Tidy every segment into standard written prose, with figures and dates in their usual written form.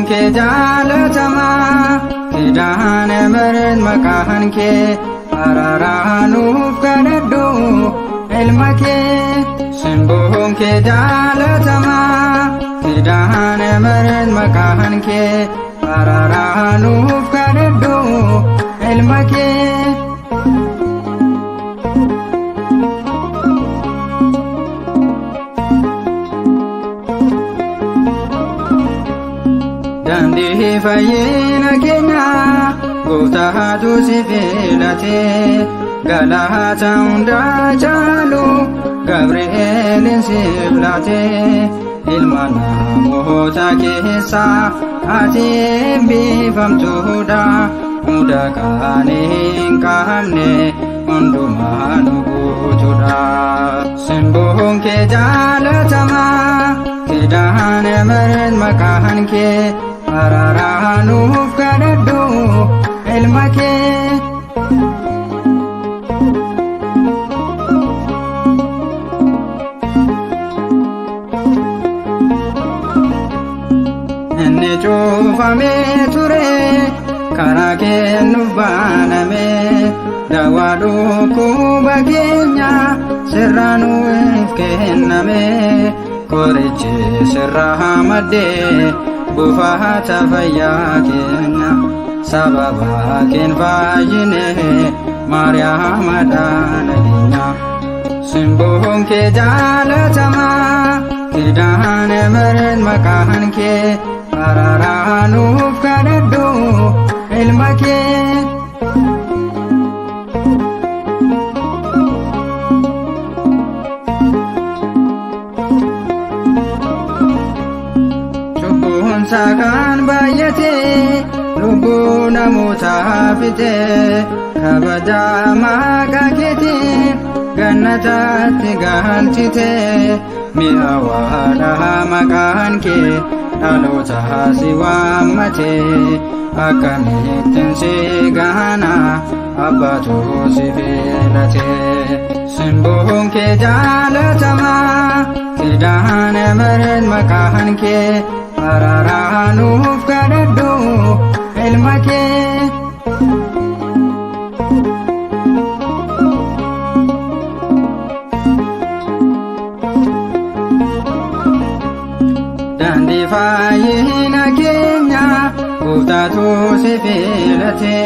ke jaalatama kidaane meren maqaan kee araraanuuf kadhadhu ilma kee simboon kee jaalatama kidaane meren maqaan kee araraanuuf kadhadhu ilma kee Dandi fayyina keenya gooftaatu si filate galata hundaa caalu Gabri'eelin si filate ilma namoota keessaa ati eebbifamtuudha hunda qaanii hin qabne hundumaa nu guutuudha simboon kee jaalatama kidaane meren maqaan kee araraanuuf kadhadhu ilma kee inni cuufamee ture karaa kennuuf baname dawaa dhukkuba keenya sirraa nuuf kenname qorichi sirraa maddee buufata fayyaa keenya sababa keen fayyine Maariyaama dhaala simboon kee jaalatama kidaane meren maqaan kee araraanuuf kadhadhu ilma kee Sakan baay'ate lubbuu namootaa fite kabaja maqaa keetiin gannatatti galchite mi'aawaadha maqaan kee dhaloota si waammate akkamittiin si gaana abbaatu si filate simboon kee jaalatama kidaane meren maqaan kee araraanuuf kadhadhu ilma kee Dandi fayyina keenya gooftaatu si filate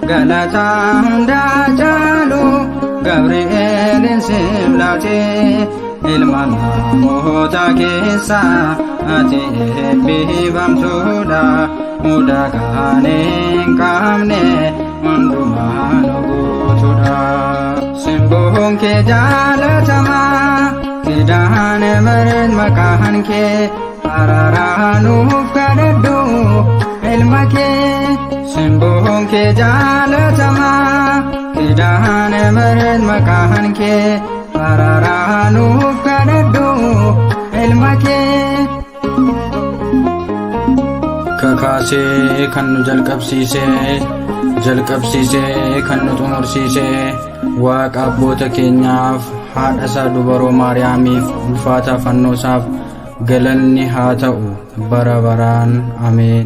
galata hundaa caalu Gabri'eelin si filate ilma namoota keessaa ati eebbifamtuudha hunda qaanii hin qabne hundumaa nu guutuudha simboon kee jaalatama kidaane meren maqaan kee araraanuuf kadhadhu ilma kee simboon kee jaalatama kidaane meren maqaan kee araraanuuf kadhadhu ilma kee Kakaasee kan nu jalqabsiisee kan nu xumursiise Waaqa abboota keenyaaf haadha isaa dubaroo Maariyaamiif ulfaata fannoo isaaf galanni haa ta'u bara baraan ameen.